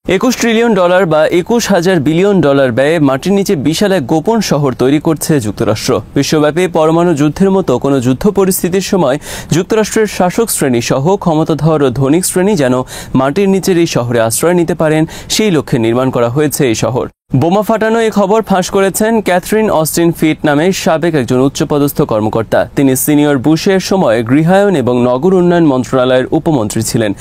$21 trillion বা 21,000 billion dollar ব্যয়ে মাটির নিচে বিশাল এক গোপন শহর তৈরি করছে যুক্তরাষ্ট্র। বিশ্বব্যাপী পরমাণু যুদ্ধের মতো কোনো যুদ্ধ পরিস্থিতির সময় যুক্তরাষ্ট্রের শাসক শ্রেণী সহ ক্ষমতাধর ও ধনিক শ্রেণী যেন মাটির নিচের এই শহরে আশ্রয় নিতে পারেন, সেই লক্ষ্যে নির্মাণ করা হয়েছে এই শহর। বোমা ফাটানো এই খবর ফাঁস করেছেন ক্যাথরিন অস্টিন ফিট নামে সাবেক একজন উচ্চপদস্থ কর্মকর্তা। তিনি সিনিয়র বুশের সময় গৃহায়ন এবং নগর উন্নয়ন মন্ত্রণালয়ের উপমন্ত্রী ছিলেন।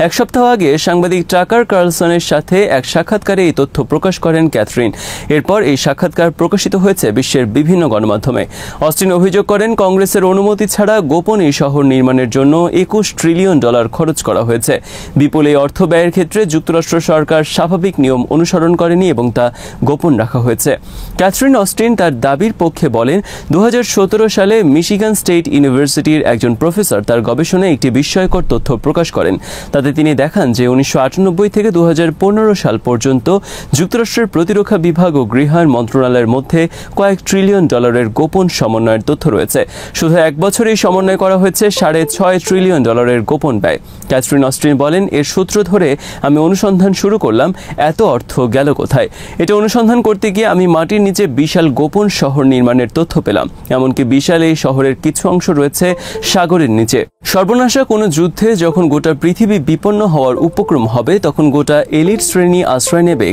এক সপ্তাহ আগে সাংবাদিক টাকার কার্লসনের সাথে এক সাক্ষাৎকারে এই তথ্য প্রকাশ করেন ক্যাথরিন। এরপর এই সাক্ষাৎকার প্রকাশিত হয়েছে বিশ্বের বিভিন্ন গণমাধ্যমে। অস্টিন অভিযোগ করেন, কংগ্রেসের অনুমতি ছাড়া গোপন এই শহর নির্মাণের জন্য $21 ট্রিলিয়ন খরচ করা হয়েছে। বিপুল এই অর্থ ব্যয়ের ক্ষেত্রে যুক্তরাষ্ট্র সরকার স্বাভাবিক নিয়ম অনুসরণ করেনি এবং তা গোপন রাখা হয়েছে। ক্যাথরিন অস্টিন তার দাবির পক্ষে বলেন, 2017 সালে মিশিগান স্টেট ইউনিভার্সিটির একজন প্রফেসর তার গবেষণায় একটি বিস্ময়কর তথ্য প্রকাশ করেন। তাতে তিনি দেখান যে 1998 থেকে 2015 সাল পর্যন্ত যুক্তরাষ্ট্রের প্রতিরক্ষা বিভাগ ও গৃহায়ন মন্ত্রণালয়ের মধ্যে কয়েক ট্রিলিয়ন ডলারের গোপন সমন্বয়ের তথ্য রয়েছে। শুধু এক বছরেই সমন্বয় করা হয়েছে $6.5 ট্রিলিয়ন গোপন ব্যয়। ক্যাথরিন অস্টিন বলেন, এর সূত্র ধরে আমি অনুসন্ধান শুরু করলাম, এত অর্থ গেল কোথায়। এটা অনুসন্ধান করতে গিয়ে আমি মাটির নিচে বিশাল গোপন শহর নির্মাণের তথ্য পেলাম। এমনকি বিশাল এই শহরের কিছু অংশ রয়েছে সাগরের নিচে। সর্বনাশা কোনো যুদ্ধে যখন গোটা পৃথিবী বিপন্ন হওয়ার উপক্রম হবে, তখন গোটা এলিট শ্রেণী আশ্রয় নেবে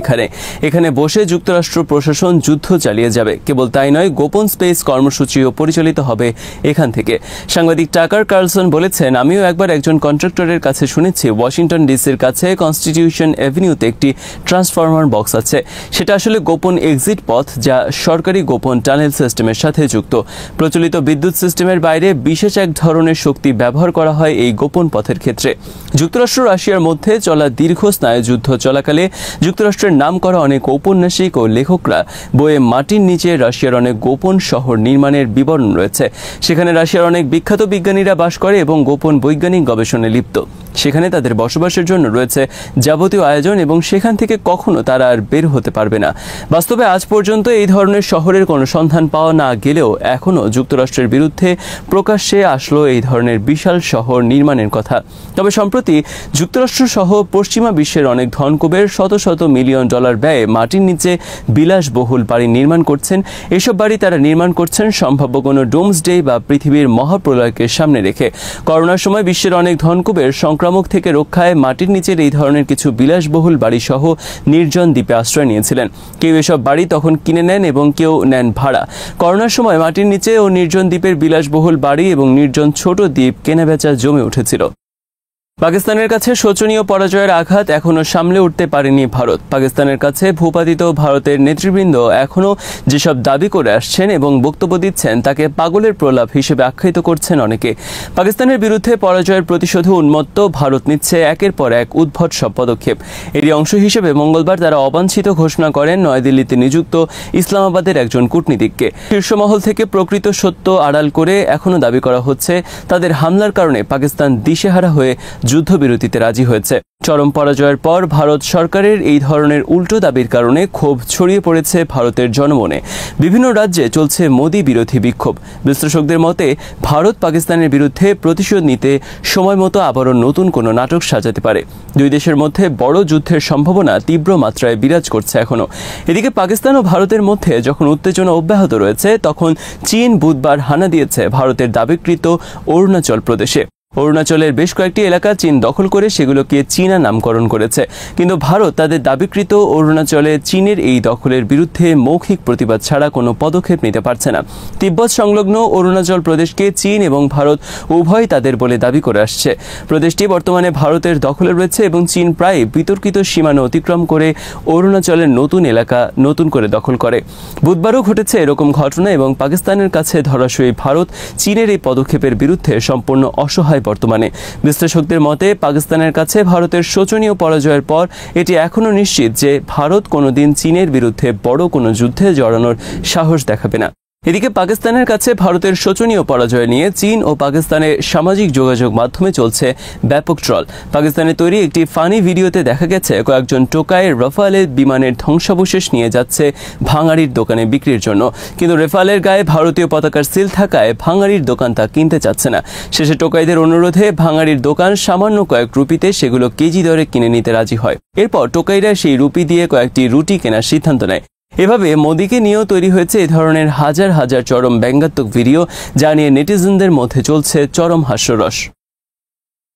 এখানে বসে যুক্তরাষ্ট্র প্রশাসন যুদ্ধ চালিয়ে যাবে। কেবল তাই নয়, গোপন স্পেস কর্মসূচিও পরিচালিত হবে এখান থেকে। সাংবাদিক টাকার কার্লসন বলেছেন, আমিও একবার একজন কন্ট্রাক্টরের কাছে শুনেছি ওয়াশিংটন ডিসির কাছে কনস্টিটিউশন এভিনিউতে একটি ট্রান্সফরমার বক্স আছে। সেটা আসলে গোপন এক্সিট পথ, যা সরকারি গোপন টানেল সিস্টেমের সাথে যুক্ত। প্রচলিত বিদ্যুৎ সিস্টেমের বাইরে বিশেষ এক ধরনের শক্তি ব্যবহার করা হয় এই গোপন পথের ক্ষেত্রে। যুক্তরাষ্ট্র রাশিয়ার মধ্যে চলা দীর্ঘ স্নায়ুযুদ্ধ চলাকালে যুক্তরাষ্ট্রের নাম করা অনেক ঔপন্যাসিক ও লেখকরা বইয়ে মাটির নিচে রাশিয়ার অনেক গোপন শহর নির্মাণের বিবরণ রয়েছে। সেখানে রাশিয়ার অনেক বিখ্যাত বিজ্ঞানীরা বাস করে এবং গোপন বৈজ্ঞানিক গবেষণায় লিপ্ত। সেখানে তাদের বসবাসের জন্য রয়েছে যাবতীয় আয়োজন এবং সেখান থেকে কখনো তারা আর বের হতে পারবে না। বাস্তবে আজ পর্যন্ত এই ধরনের শহরের কোনো সন্ধান পাওয়া না গেলেও এখনও যুক্তরাষ্ট্রের বিরুদ্ধে প্রকাশ্যে আসলো এই ধরনের বিশাল শহর নির্মাণের কথা। তবে সম্প্রতি যুক্তরাষ্ট্র সহ পশ্চিমা বিশ্বের অনেক ধনকুবের শত শত মিলিয়ন ডলার ব্যয়ে মাটির নিচে বিলাসবহুল বাড়ি নির্মাণ করছেন। এসব বাড়ি তারা নির্মাণ করছেন সম্ভাব্য কোনো ডোমসডে বা পৃথিবীর মহাপ্রলয়কে সামনে রেখে। করোনার সময় বিশ্বের অনেক ধনকুবের সংক্রামক থেকে রক্ষায় মাটির নিচের এই ধরনের কিছু বিলাসবহুল বাড়ি সহ নির্জন দ্বীপে আশ্রয় নিয়েছিলেন। কেউ এসব বাড়ি তখন কিনে নেন এবং কেউ নেন ভাড়া। করোনার সময় মাটির নিচে ও নির্জন দ্বীপের বিলাসবহুল বাড়ি এবং নির্জন ছোট দ্বীপ কেনাবেচা জমে উঠেছিল। পাকিস্তানের কাছে শোচনীয় পরাজয়ের আঘাত এখনও সামলে উঠতে পারেনি ভারত। পাকিস্তানের কাছে ভূপাতিত ভারতের নেতৃবৃন্দ এখনও যেসব দাবি করে আসছেন এবং বক্তব্য দিচ্ছেন, তাকে পাগলের প্রলাপ হিসেবে আখ্যায়িত করছেন অনেকে। পাকিস্তানের বিরুদ্ধে পরাজয়ের প্রতিশোধে উন্মত্ত ভারত নিচ্ছে একের পর এক উদ্ভট সব পদক্ষেপ। এরই অংশ হিসেবে মঙ্গলবার তারা অবাঞ্ছিত ঘোষণা করেন নয়াদিল্লিতে নিযুক্ত ইসলামাবাদের একজন কূটনীতিককে। শীর্ষমহল থেকে প্রকৃত সত্য আড়াল করে এখনও দাবি করা হচ্ছে তাদের হামলার কারণে পাকিস্তান দিশেহারা হয়ে যুদ্ধবিরতিতে রাজি হয়েছে। চরম পরাজয়ের পর ভারত সরকারের এই ধরনের উল্টো দাবির কারণে ক্ষোভ ছড়িয়ে পড়েছে ভারতের জনমনে। বিভিন্ন রাজ্যে চলছে মোদি বিরোধী বিক্ষোভ। বিশ্লেষকদের মতে ভারত পাকিস্তানের বিরুদ্ধে প্রতিশোধ নিতে সময় মতো আবারও নতুন কোনো নাটক সাজাতে পারে। দুই দেশের মধ্যে বড় যুদ্ধের সম্ভাবনা তীব্র মাত্রায় বিরাজ করছে এখনও। এদিকে পাকিস্তান ও ভারতের মধ্যে যখন উত্তেজনা অব্যাহত রয়েছে, তখন চীন বুধবার হানা দিয়েছে ভারতের দাবিকৃত অরুণাচল প্রদেশে। অরুণাচলের বেশ কয়েকটি এলাকা চীন দখল করে সেগুলোকে চীনা নামকরণ করেছে। কিন্তু ভারত তাদের দাবিকৃত অরুণাচলে চীনের এই দখলের বিরুদ্ধে মৌখিক প্রতিবাদ ছাড়া কোনো পদক্ষেপ নিতে পারছে না। তিব্বত সংলগ্ন অরুণাচল প্রদেশকে চীন এবং ভারত উভয় তাদের বলে দাবি করে আসছে। প্রদেশটি বর্তমানে ভারতের দখলে রয়েছে এবং চীন প্রায় বিতর্কিত সীমানা অতিক্রম করে অরুণাচলের নতুন এলাকা নতুন করে দখল করে। বুধবারও ঘটেছে এরকম ঘটনা এবং পাকিস্তানের কাছে ধরাশয়ী ভারত চীনের এই পদক্ষেপের বিরুদ্ধে সম্পূর্ণ অসহায় বর্তমানে। বিশ্লেষকদের মতে পাকিস্তানের কাছে ভারতের শোচনীয় পরাজয়ের পর এটি এখনও নিশ্চিত যে ভারত কোনোদিন চীনের বিরুদ্ধে বড় কোনো যুদ্ধে জড়ানোর সাহস দেখাবে না। এদিকে পাকিস্তানের কাছে ভারতের শোচনীয় পরাজয় নিয়ে চীন ও পাকিস্তানের সামাজিক যোগাযোগ মাধ্যমে চলছে ব্যাপক ট্রল। পাকিস্তানে তৈরি একটি ফানি ভিডিওতে দেখা গেছে কয়েকজন টোকাই রাফালের বিমানের ধ্বংসাবশেষ নিয়ে যাচ্ছে ভাঙাড়ির দোকানে বিক্রির জন্য, কিন্তু রাফালের গায়ে ভারতীয় পতাকার সিল থাকায় ভাঙাড়ির দোকান তা কিনতে চাচ্ছে না। শেষে টোকাইদের অনুরোধে ভাঙাড়ির দোকান সামান্য কয়েক রুপিতে সেগুলো কেজি দরে কিনে নিতে রাজি হয়। এরপর টোকাইরা সেই রুপি দিয়ে কয়েকটি রুটি কেনার সিদ্ধান্ত নেয়। এভাবে মোদিকে নিয়েও তৈরি হয়েছে এ ধরনের হাজার হাজার চরম ব্যঙ্গাত্মক ভিডিও, যা নিয়ে নেটিজেনদের মধ্যে চলছে চরম হাস্যরস।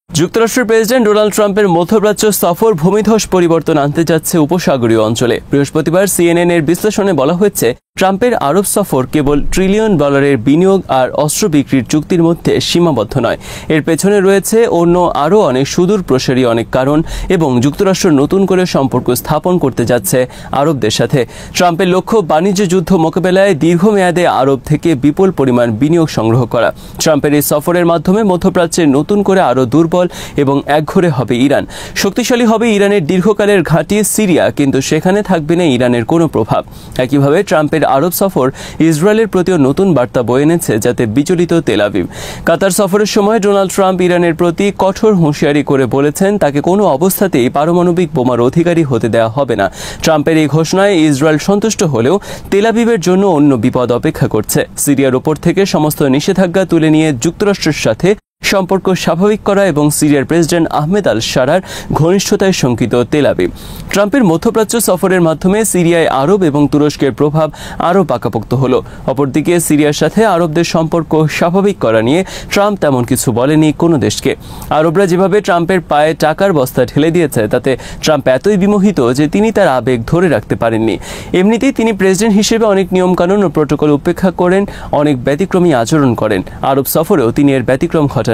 যুক্তরাষ্ট্রের প্রেসিডেন্ট ডোনাল্ড ট্রাম্পের মধ্যপ্রাচ্য সফর ভূমিধস পরিবর্তন আনতে যাচ্ছে উপসাগরীয় অঞ্চলে। বৃহস্পতিবার CNN এর বিশ্লেষণে বলা হয়েছে, ট্রাম্পের আরব সফর কেবল ট্রিলিয়ন ডলারের বিনিয়োগ আর অস্ত্র বিক্রির চুক্তির মধ্যে সীমাবদ্ধ নয়। এর পেছনে রয়েছে অন্য আরও অনেক সুদূর প্রসারী অনেক কারণ, এবং যুক্তরাষ্ট্র নতুন করে সম্পর্ক স্থাপন করতে যাচ্ছে আরবদের সাথে। ট্রাম্পের লক্ষ্য বাণিজ্য যুদ্ধ মোকাবেলায় দীর্ঘমেয়াদে আরব থেকে বিপুল পরিমাণ বিনিয়োগ সংগ্রহ করা। ট্রাম্পের এই সফরের মাধ্যমে মধ্যপ্রাচ্যে নতুন করে আরও দুর্বল এবং একঘরে হবে ইরান। শক্তিশালী হবে ইরানের দীর্ঘকালের ঘাঁটি সিরিয়া, কিন্তু সেখানে থাকবে না ইরানের কোনো প্রভাব। একইভাবে ট্রাম্পের আরব সফর ইসরায়েলের প্রতিও নতুন বার্তা বয়ে এনেছে, যাতে বিচলিত তেল আবিব। কাতার সফরের সময় ডোনাল্ড ট্রাম্প ইরানের প্রতি কঠোর হুঁশিয়ারি করে বলেছেন, তাকে কোনো অবস্থাতেই পারমাণবিক বোমার অধিকারী হতে দেওয়া হবে না। ট্রাম্পের এই ঘোষণায় ইসরায়েল সন্তুষ্ট হলেও তেল আবিবের জন্য অন্য বিপদ অপেক্ষা করছে। সিরিয়ার ওপর থেকে সমস্ত নিষেধাজ্ঞা তুলে নিয়ে যুক্তরাষ্ট্রের সাথে সম্পর্ক স্বাভাবিক করা এবং সিরিয়ার প্রেসিডেন্ট আহমেদ আল শারার ঘনিষ্ঠতায় শঙ্কিত তেল আবিব। ট্রাম্পের মধ্যপ্রাচ্য সফরের মাধ্যমে সিরিয়ায় আরব এবং তুরস্কের প্রভাব আরও পাকাপোক্ত হলো। অপরদিকে সিরিয়ার সাথে আরবদের সম্পর্ক স্বাভাবিক করা নিয়ে ট্রাম্প তেমন কিছু বলেনি কোনো দেশকে। আরবরা যেভাবে ট্রাম্পের পায়ে টাকার বস্তা ঢেলে দিয়েছে, তাতে ট্রাম্প এতই বিমোহিত যে তিনি তার আবেগ ধরে রাখতে পারেননি। এমনিতেই তিনি প্রেসিডেন্ট হিসেবে অনেক নিয়মকানুন ও প্রোটোকল উপেক্ষা করেন, অনেক ব্যতিক্রমী আচরণ করেন। আরব সফরেও তিনি এর ব্যতিক্রম ঘটান।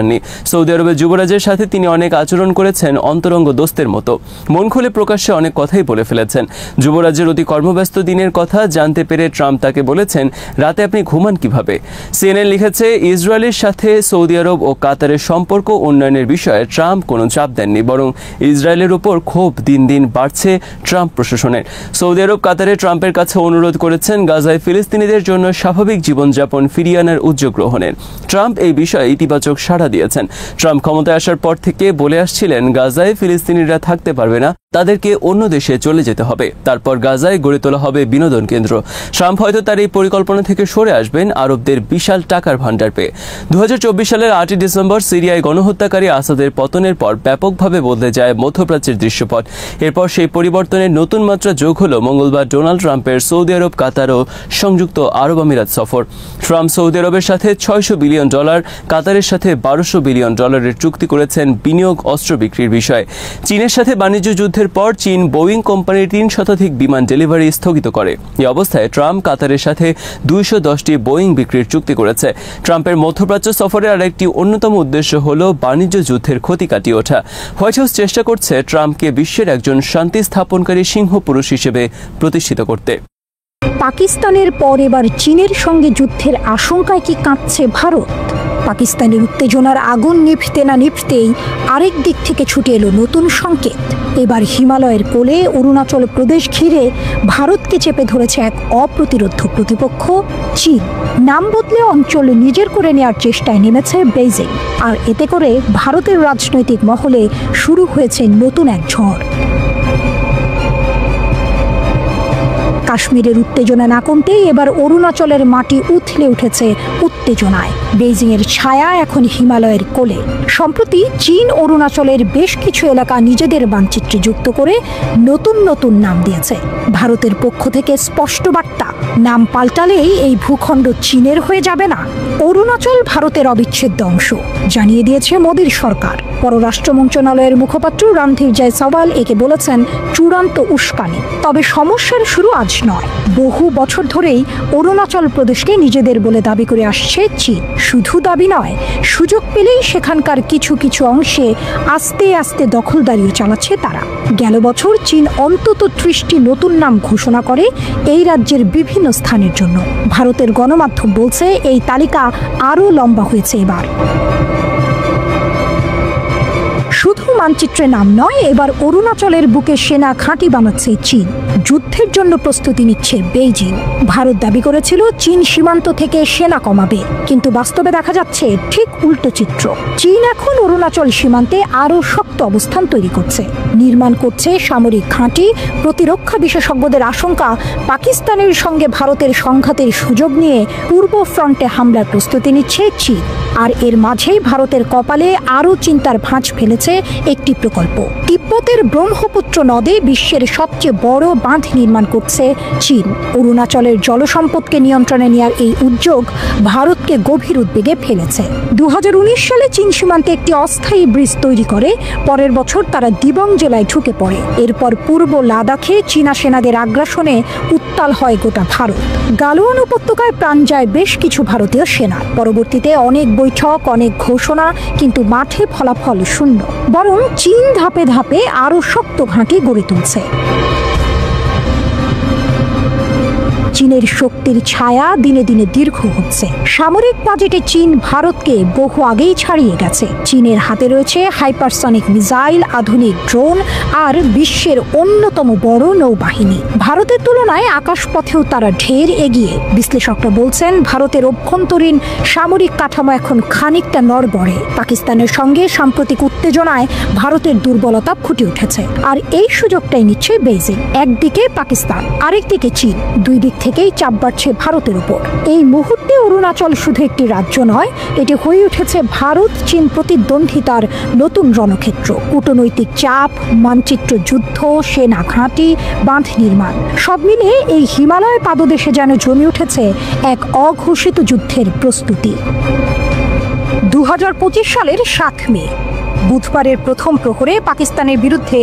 সৌদি আরবের যুবরাজের সাথে তিনি অনেক আচরণ করেছেন অন্তরঙ্গ দোস্তের মতো। মন খুলে প্রকাশ্যে অনেক কথাই বলে ফেলেছেন। যুবরাজের অতি কর্মব্যস্ত দিনের কথা জানতে পেরে ট্রাম্প তাকে বলেছেন, রাতে আপনি ঘুমান কিভাবে। CNN লিখেছে, ইসরায়েলের সাথে সৌদি আরব ও কাতারের সম্পর্ক উন্নয়নের বিষয়ে ট্রাম্প কোনো চাপ দেননি, বরং ইসরায়েলের উপর ক্ষোভ দিন দিন বাড়ছে ট্রাম্প প্রশাসনের। সৌদি আরব কাতারে ট্রাম্পের কাছে অনুরোধ করেছেন গাজায় ফিলিস্তিনিদের জন্য স্বাভাবিক জীবনযাপন ফিরিয়ে আনার উদ্যোগ গ্রহণের। ট্রাম্প এই বিষয়ে ইতিবাচক সাড়া দিয়েছেন। ট্রাম্প ক্ষমতায় আসার পর থেকে বলে আসছিলেন, গাজায় ফিলিস্তিনিরা থাকতে পারবে না, তাদেরকে অন্য দেশে চলে যেতে হবে। তারপর গাজায় গড়ে তোলা হবে বিনোদন কেন্দ্র। ট্রাম্প হয়তো তার এই পরিকল্পনা থেকে সরে আসবেন আরবদের বিশাল টাকার ভান্ডার পেয়ে। 2024 সালের 8 ডিসেম্বর সিরিয়ায় গণহত্যাকারী আসাদের পতনের পর ব্যাপকভাবে বদলে যায় মধ্যপ্রাচ্যের দৃশ্যপট। এরপর সেই পরিবর্তনের নতুন মাত্রা যোগ হলো মঙ্গলবার ডোনাল্ড ট্রাম্পের সৌদি আরব, কাতার ও সংযুক্ত আরব আমিরাত সফর। ট্রাম্প সৌদি আরবের সাথে $600 বিলিয়ন, কাতারের সাথে $1200 বিলিয়ন চুক্তি করেছেন বিনিয়োগ অস্ত্র বিক্রির বিষয়ে। চীনের সাথে বাণিজ্য যুদ্ধের পর চীন বোয়িং কোম্পানির 3 শতাধিক বিমান ডেলিভারি স্থগিত করে। এই অবস্থায় ট্রাম্প কাতারের সাথে 210টি বোয়িং বিক্রির চুক্তি করেছে। ট্রাম্পের মধ্যপ্রাচ্য সফরের আরেকটি অন্যতম উদ্দেশ্য হল বাণিজ্য যুদ্ধের ক্ষতি কাটিয়ে ওঠা। হোয়াইট হাউস চেষ্টা করছে ট্রাম্পকে বিশ্বের একজন শান্তি স্থাপনকারী সিংহ পুরুষ হিসেবে প্রতিষ্ঠিত করতে। পাকিস্তানের পর এবার চীনের সঙ্গে যুদ্ধের আশঙ্কায় কি কাঁপছে ভারত? পাকিস্তানের উত্তেজনার আগুন নিভতে না নিভতেই আরেক দিক থেকে ছুটে এলো নতুন সংকেত। এবার হিমালয়ের কোলে অরুণাচল প্রদেশ ঘিরে ভারতকে চেপে ধরেছে এক অপ্রতিরোধ প্রতিপক্ষ চীন। নাম বদলে অঞ্চল নিজের করে নেওয়ার চেষ্টায় নেমেছে বেইজিং, আর এতে করে ভারতের রাজনৈতিক মহলে শুরু হয়েছে নতুন এক ঝড়। কাশ্মীরের উত্তেজনা না কমতেই এবার অরুণাচলের মাটি উথলে উঠেছে উত্তেজনায়। বেইজিংয়ের ছায়া এখন হিমালয়ের কোলে। সম্প্রতি চীন অরুণাচলের বেশ কিছু এলাকা নিজেদের মানচিত্রে যুক্ত করে নতুন নতুন নাম দিয়েছে। ভারতের পক্ষ থেকে স্পষ্ট বার্তা, নাম পাল্টালেই এই ভূখণ্ড চীনের হয়ে যাবে না। অরুণাচল ভারতের অবিচ্ছেদ্য অংশ, জানিয়ে দিয়েছে মোদীর সরকার। পররাষ্ট্র মন্ত্রণালয়ের মুখপাত্র রণধীর জয়সওয়াল একে বলেছেন চূড়ান্ত উস্কানি। তবে সমস্যার শুরু আজ নয়, বহু বছর ধরেই অরুণাচল প্রদেশকে নিজেদের বলে দাবি করে আসছে চীন। শুধু দাবি নয়, সুযোগ পেলেই সেখানকার কিছু কিছু অংশে আস্তে আস্তে দখলদারিও চালাচ্ছে তারা। গেল বছর চীন অন্তত 30টি নতুন নাম ঘোষণা করে এই রাজ্যের বিভিন্ন স্থানের জন্য। ভারতের গণমাধ্যম বলছে এই তালিকা আরও লম্বা হয়েছে এবার। শুধু শুধু মানচিত্রে নাম নয়, এবার অরুণাচলের বুকে সেনা ঘাঁটি বানাচ্ছে চীন। যুদ্ধের জন্য প্রস্তুতি নিচ্ছে বেইজিং। ভারত দাবি করেছিল চীন সীমান্ত থেকে সেনা কমাবে, কিন্তু বাস্তবে দেখা যাচ্ছে ঠিক উল্টো চিত্র। চীন এখন অরুণাচল সীমান্তে আরও শক্ত অবস্থান তৈরি করছে, নির্মাণ করছে সামরিক ঘাঁটি। প্রতিরক্ষা বিশেষজ্ঞদের আশঙ্কা, পাকিস্তানের সঙ্গে ভারতের সংঘাতের সুযোগ নিয়ে পূর্ব ফ্রন্টে হামলার প্রস্তুতি নিচ্ছে চীন। আর এর মাঝেই ভারতের কপালে আরও চিন্তার ভাঁজ ফেলেছে একটি প্রকল্প। তিব্বতের ব্রহ্মপুত্র নদে বিশ্বের সবচেয়ে বড় বাঁধ নির্মাণ করছে চীন। অরুণাচলের জলসম্পদকে নিয়ন্ত্রণে নেওয়ার এই উদ্যোগ ভারতকে গভীর উদ্বেগে ফেলেছে। 2019 সালে চীন সীমান্তে একটি অস্থায়ী ব্রিজ তৈরি করে পরের বছর তারা দিবং জেলায় ঢুকে পড়ে। এরপর পূর্ব লাদাখে চীনা সেনাদের আগ্রাসনে উত্তাল হয় গোটা ভারত। গালওয়ান উপত্যকায় প্রাণ যায় বেশ কিছু ভারতীয় সেনা। পরবর্তীতে অনেক বৈঠক, অনেক ঘোষণা, কিন্তু মাঠে ফলাফল শূন্য। বরং চীন ধাপে ধাপে আরও শক্ত ঘাঁটি গড়ে তুলছে। চীনের শক্তির ছায়া দিনে দিনে দীর্ঘ হচ্ছে। সামরিক বাজেটে চীন ভারতকে বহু আগেই ছাড়িয়ে গেছে। চীনের হাতে রয়েছে হাইপারসনিক মিসাইল, আধুনিক ড্রোন আর বিশ্বের অন্যতম বড় নৌবাহিনী। ভারতের তুলনায় আকাশপথেও তারা ঢের এগিয়ে। বিশ্লেষকরা বলছেন ভারতের অভ্যন্তরীণ সামরিক কাঠামো এখন খানিকটা নড়বড়ে। পাকিস্তানের সঙ্গে সাম্প্রতিক উত্তেজনায় ভারতের দুর্বলতা ফুটে উঠেছে, আর এই সুযোগটাই নিচ্ছে বেইজিং। একদিকে পাকিস্তান, আরেকদিকে চীন, দুই দিক থেকেই চাপ বাড়ছে ভারতের উপর। এই মুহূর্তে অরুণাচল শুধু একটি রাজ্য নয়, এটি হয়ে উঠেছে ভারত চীন প্রতিদ্বন্দ্বিতার নতুন রণক্ষেত্র। কূটনৈতিক চাপ, মানচিত্র যুদ্ধ, সেনা ঘাঁটি, বাঁধ নির্মাণ, সব মিলিয়ে এই হিমালয় পাদদেশে যেন জমে উঠেছে এক অঘোষিত যুদ্ধের প্রস্তুতি। 2025 সালের 7 মে বুধবারের প্রথম প্রহরে পাকিস্তানের বিরুদ্ধে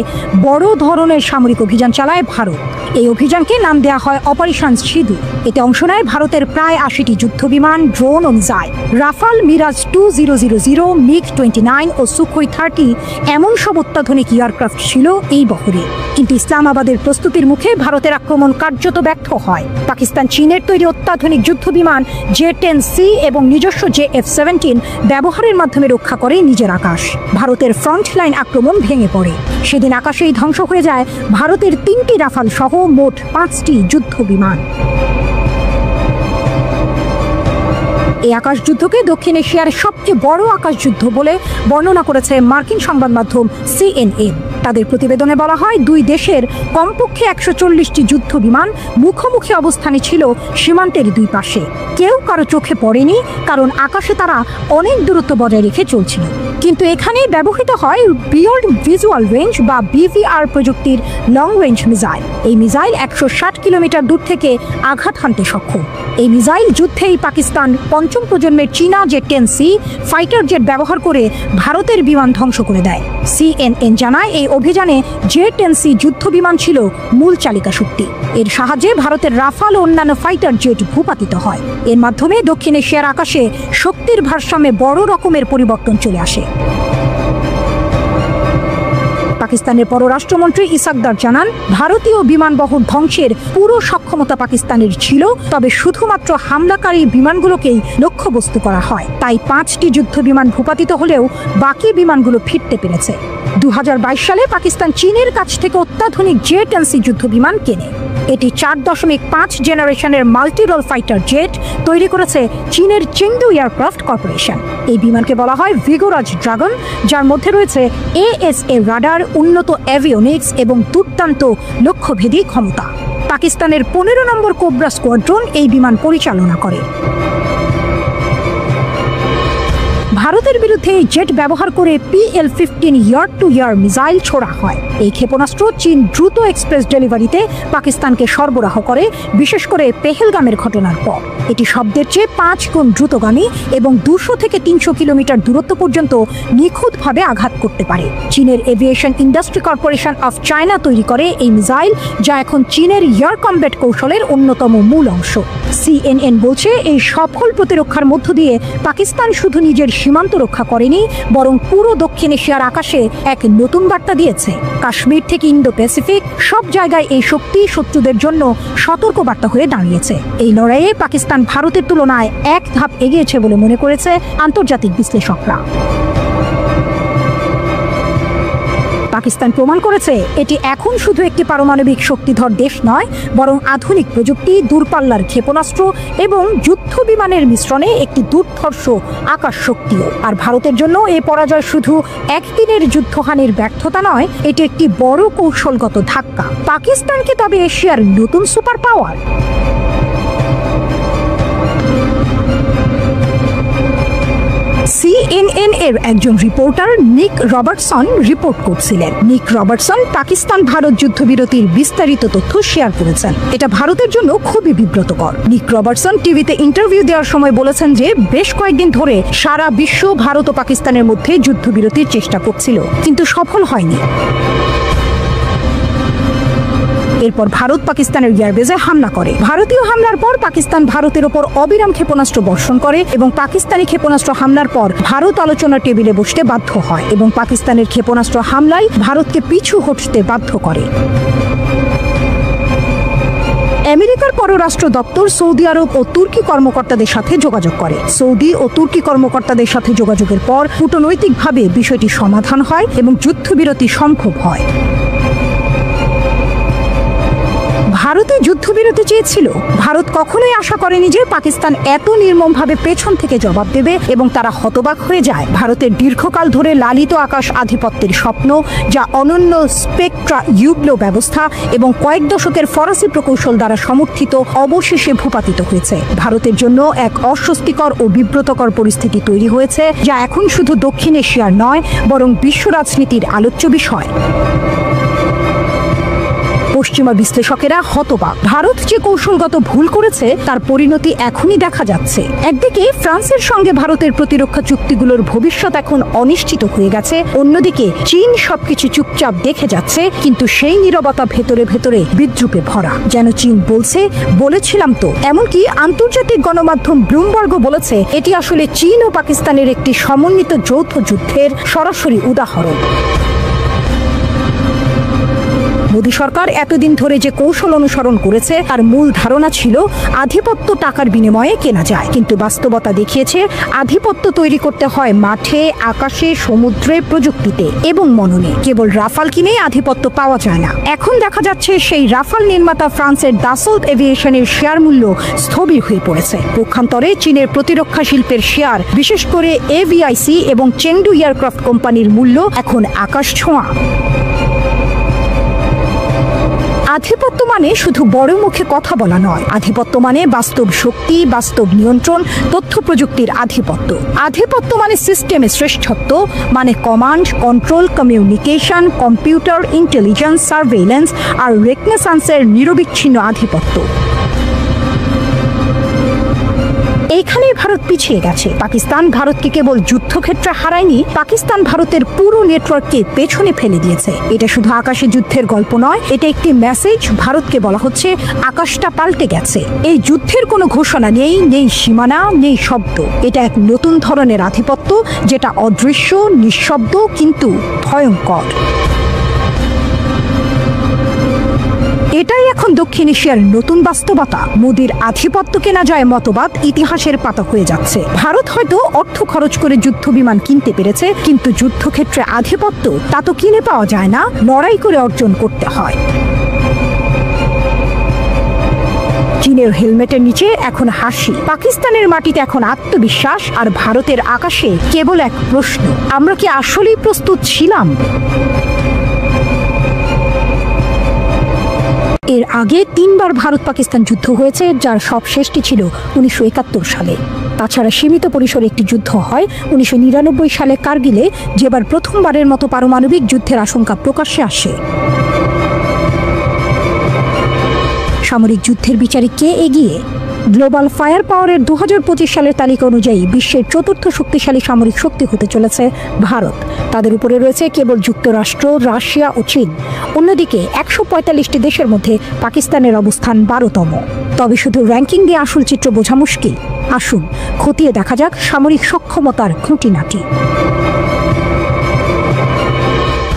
বড় ধরনের সামরিক অভিযান চালায় ভারত। এই অভিযানকে নাম দেওয়া হয় অপারেশন সিঁদুর। এতে অংশ নেয় ভারতের প্রায় 80টি যুদ্ধবিমান, ড্রোন ও মিসাইল। রাফাল, মিরাজ 2000, MiG-29 ও সুখোই 30 এমন সব অত্যাধুনিক এয়ারক্রাফট ছিল এই বহরে। কিন্তু ইসলামাবাদের প্রস্তুতির মুখে ভারতের আক্রমণ কার্যত ব্যর্থ হয়। পাকিস্তান চীনের তৈরি অত্যাধুনিক যুদ্ধবিমান J-10C এবং নিজস্ব JF-17 ব্যবহারের মাধ্যমে রক্ষা করে নিজের আকাশ। ভারতের ফ্রন্টলাইন আক্রমণ ভেঙে পড়ে। সেদিন আকাশেই ধ্বংস হয়ে যায় ভারতের 3টি রাফাল সহ মোট 5টি যুদ্ধবিমান। এই আকাশযুদ্ধকে দক্ষিণ এশিয়ার সবচেয়ে বড় আকাশযুদ্ধ বলে বর্ণনা করেছে মার্কিন সংবাদ মাধ্যম CNN। তাদের প্রতিবেদনে বলা হয়, দুই দেশের কমপক্ষে 140টি যুদ্ধবিমান মুখোমুখি অবস্থানে ছিল সীমান্তের দুই পাশে। কেউ কারো চোখে পড়েনি, কারণ আকাশে তারা অনেক দূরত্ব বজায় রেখে চলছিল। কিন্তু এখানে ব্যবহৃত হয় বিয়ন্ড ভিজুয়াল রেঞ্জ বা BVR প্রযুক্তির লং রেঞ্জ মিসাইল। এই মিসাইল 160 কিলোমিটার দূর থেকে আঘাত হানতে সক্ষম। এই মিসাইল যুদ্ধেই পাকিস্তান পঞ্চম প্রজন্মের চীনা J-10C ফাইটার জেট ব্যবহার করে ভারতের বিমান ধ্বংস করে দেয়। CNN জানায়, এই অভিযানে J-10C যুদ্ধবিমান ছিল মূল চালিকা শক্তি। এর সাহায্যে ভারতের রাফাল ও অন্যান্য ফাইটার জেট ভূপাতিত হয়। এর মাধ্যমে দক্ষিণ এশিয়ার আকাশে শক্তির ভারসাম্যে বড় রকমের পরিবর্তন চলে আসে। পাকিস্তানের পররাষ্ট্রমন্ত্রী ইসাকদার জানান, ভারতীয় বিমানবহর ধ্বংসের পুরো সক্ষমতা পাকিস্তানের ছিল, তবে শুধুমাত্র হামলাকারী বিমানগুলোকেই লক্ষ্যবস্তু করা হয়। তাই 5টি যুদ্ধবিমান ভূপাতিত হলেও বাকি বিমানগুলো ফিরতে পেরেছে। 2022 সালে পাকিস্তান চীনের কাছ থেকে অত্যাধুনিক J-10C যুদ্ধবিমান কেনে। এটি 4.5 জেনারেশনের মাল্টিরোল ফাইটার জেট তৈরি করেছে চীনের চেংদু এয়ারক্রাফট কর্পোরেশন। এই বিমানকে বলা হয় ভিগোরাজ ড্রাগন, যার মধ্যে রয়েছে ASA রাডার, উন্নত অ্যাভিওনিক্স এবং দুর্দান্ত লক্ষ্যভেদী ক্ষমতা। পাকিস্তানের 15 নম্বর কোবরা স্কোয়াড্রন এই বিমান পরিচালনা করে। ভারতের বিরুদ্ধে এই জেট ব্যবহার করে PL-15 ইয়ার টু ইয়ার মিসাইল ছোড়া হয়। এই ক্ষেপণাস্ত্র চীন দ্রুত এক্সপ্রেস ডেলিভারিতে পাকিস্তানকে সরবরাহ করে, বিশেষ করে পেহেলগামের ঘটনার পর। এটি শব্দের চেয়ে 5 গুণ দ্রুতগামী এবং 200 থেকে 300 কিলোমিটার দূরত্ব পর্যন্ত নিখুঁতভাবে আঘাত করতে পারে। চীনের aviation industry corporation of China তৈরি করে এই মিসাইল, যা এখন চীনের এয়ার কমব্যাট কৌশলের অন্যতম মূল অংশ। CNN বলছে, এই সফল প্রতিরক্ষার মধ্য দিয়ে পাকিস্তান শুধু নিজের সীমান্ত রক্ষা করেনি, বরং পুরো দক্ষিণ এশিয়ার আকাশে এক নতুন বার্তা দিয়েছে। কাশ্মীর থেকে ইন্দো প্যাসিফিক সব জায়গায় এই শক্তি শত্রুদের জন্য সতর্ক বার্তা হয়ে দাঁড়িয়েছে। এই লড়াইয়ে পাকিস্তান ভারতের তুলনায় এক ধাপ এগিয়েছে বলে মনে করেছে আন্তর্জাতিক বিশ্লেষকরা। পাকিস্তান প্রমাণ করেছে এটি এখন শুধু একটি পারমাণবিক শক্তিধর দেশ নয়, বরং আধুনিক প্রযুক্তি, দূরপাল্লার ক্ষেপণাস্ত্র এবং যুদ্ধ বিমানের মিশ্রণে একটি দুর্ধর্ষ আকাশ শক্তিও। আর ভারতের জন্য এই পরাজয় শুধু একদিনের যুদ্ধহানির ব্যর্থতা নয়, এটি একটি বড় কৌশলগত ধাক্কা। পাকিস্তানকে তবে এশিয়ার নতুন সুপার পাওয়ার। CNN এর একজন রিপোর্টার নিক রবার্টসন রিপোর্ট করছিলেন। নিক রবার্টসন পাকিস্তান ভারত যুদ্ধবিরতির বিস্তারিত তথ্য শেয়ার করেছেন। এটা ভারতের জন্য খুবই বিব্রতকর। নিক রবার্টসন টিভিতে ইন্টারভিউ দেওয়ার সময় বলেছেন যে বেশ কয়েকদিন ধরে সারা বিশ্ব ভারত ও পাকিস্তানের মধ্যে যুদ্ধবিরতির চেষ্টা করছিল, কিন্তু সফল হয়নি। এরপর ভারত পাকিস্তানের এয়ারবেজে হামলা করে। ভারতীয় হামলার পর পাকিস্তান ভারতের ওপর অবিরাম ক্ষেপণাস্ত্র বর্ষণ করে এবং পাকিস্তানি ক্ষেপণাস্ত্র হামলার পর ভারত আলোচনার টেবিলে বসতে বাধ্য হয় এবং পাকিস্তানের ক্ষেপণাস্ত্র হামলায় ভারতকে পিছু হটতে বাধ্য করে। আমেরিকার পররাষ্ট্র দপ্তর সৌদি আরব ও তুর্কি কর্মকর্তাদের সাথে যোগাযোগ করে। সৌদি ও তুর্কি কর্মকর্তাদের সাথে যোগাযোগের পর কূটনৈতিকভাবে বিষয়টি সমাধান হয় এবং যুদ্ধবিরতি সম্ভব হয়। ভারতে যুদ্ধবিরতি চেয়েছিল। ভারত কখনোই আশা করেনি যে পাকিস্তান এত নির্মমভাবে পেছন থেকে জবাব দেবে এবং তারা হতবাক হয়ে যায়। ভারতের দীর্ঘকাল ধরে লালিত আকাশ আধিপত্যের স্বপ্ন, যা অনন্য স্পেকট্রা ইউগ্লো ব্যবস্থা এবং কয়েক দশকের ফরাসি প্রকৌশল দ্বারা সমর্থিত, অবশেষে ভূপাতিত হয়েছে। ভারতের জন্য এক অস্বস্তিকর ও বিব্রতকর পরিস্থিতি তৈরি হয়েছে, যা এখন শুধু দক্ষিণ এশিয়ার নয়, বরং বিশ্ব রাজনীতির আলোচ্য বিষয়। পশ্চিমা বিশ্লেষকেরা হতবাক। ভারত যে কৌশলগত ভুল করেছে তার পরিণতি এখনই দেখা যাচ্ছে। একদিকে ফ্রান্সের সঙ্গে ভারতের প্রতিরক্ষা চুক্তিগুলোর ভবিষ্যৎ এখন অনিশ্চিত হয়ে গেছে, অন্যদিকে চীন সবকিছু চুপচাপ দেখে যাচ্ছে, কিন্তু সেই নীরবতা ভেতরে ভেতরে বিদ্রুপে ভরা। যেন চীন বলছে, বলেছিলাম তো। এমনকি আন্তর্জাতিক গণমাধ্যম ব্লুমবার্গও বলেছে এটি আসলে চীন ও পাকিস্তানের একটি সমন্বিত যৌথ যুদ্ধের সরাসরি উদাহরণ। মোদী সরকার এতদিন ধরে যে কৌশল অনুসরণ করেছে তার মূল ধারণা ছিল আধিপত্য টাকার বিনিময়ে কেনা যায়, কিন্তু বাস্তবতা দেখিয়েছে আধিপত্য তৈরি করতে হয় মাঠে, আকাশে, সমুদ্রে, প্রযুক্তিতে এবং মননে। কেবল রাফাল কিনে আধিপত্য পাওয়া যায় না। এখন দেখা যাচ্ছে সেই রাফাল নির্মাতা ফ্রান্সের দাসল্ট এভিয়েশনের শেয়ার মূল্য স্থবির হয়ে পড়েছে। পক্ষান্তরে চীনের প্রতিরক্ষা শিল্পের শেয়ার, বিশেষ করে এভিআইসি এবং চেংডু এয়ারক্রাফট কোম্পানির মূল্য এখন আকাশ ছোঁয়া। আধিপত্য মানে শুধু বড় মুখে কথা বলা নয়। আধিপত্য মানে বাস্তব শক্তি, বাস্তব নিয়ন্ত্রণ, তথ্য প্রযুক্তির আধিপত্য। আধিপত্য মানে সিস্টেমে শ্রেষ্ঠত্ব, মানে command, control, communication, computer, intelligence, surveillance আর রেকনেসান্সের নিরবিচ্ছিন্ন আধিপত্য। এইখানেই ভারত পিছিয়ে গেছে। পাকিস্তান ভারতকে কেবল যুদ্ধক্ষেত্রে হারায়নি, পাকিস্তান ভারতের পুরো নেটওয়ার্ককে পেছনে ফেলে দিয়েছে। এটা শুধু আকাশে যুদ্ধের গল্প নয়, এটা একটি মেসেজ। ভারতকে বলা হচ্ছে আকাশটা পাল্টে গেছে। এই যুদ্ধের কোনো ঘোষণা নেই, নেই সীমানা, নেই শব্দ। এটা এক নতুন ধরনের আধিপত্য, যেটা অদৃশ্য, নিঃশব্দ, কিন্তু ভয়ঙ্কর। এটাই এখন দক্ষিণ এশিয়ার নতুন বাস্তবতা। মোদির আধিপত্য কেনা যায় মতবাদ ইতিহাসের পাতা হয়ে যাচ্ছে। ভারত হয়তো অর্থ খরচ করে যুদ্ধ বিমান কিনতে পেরেছে, কিন্তু যুদ্ধক্ষেত্রে আধিপত্য তা তো কিনে পাওয়া যায় না, লড়াই করে অর্জন করতে হয়। চীনের হেলমেটের নিচে এখন হাসি, পাকিস্তানের মাটিতে এখন আত্মবিশ্বাস, আর ভারতের আকাশে কেবল এক প্রশ্ন, আমরা কি আসলেই প্রস্তুত ছিলাম? এর আগে 3 বার ভারত পাকিস্তান যুদ্ধ হয়েছে, যার সব শেষটি ছিল 1971 সালে। তাছাড়া সীমিত পরিসরে একটি যুদ্ধ হয় 1999 সালে কার্গিলে, যেবার প্রথমবারের মতো পারমাণবিক যুদ্ধের আশঙ্কা প্রকাশ্যে আসে। সামরিক যুদ্ধের বিচারে কে এগিয়ে? গ্লোবাল ফায়ার পাওয়ারের 2025 সালের তালিকা অনুযায়ী বিশ্বের 4র্থ শক্তিশালী সামরিক শক্তি হতে চলেছে ভারত। তাদের উপরে রয়েছে কেবল যুক্তরাষ্ট্র, রাশিয়া ও চীন। অন্যদিকে 145টি দেশের মধ্যে পাকিস্তানের অবস্থান 12তম। তবে শুধু র্যাঙ্কিং দিয়ে আসল চিত্র বোঝা মুশকিল। আসুন খতিয়ে দেখা যাক সামরিক সক্ষমতার খুঁটিনাটি।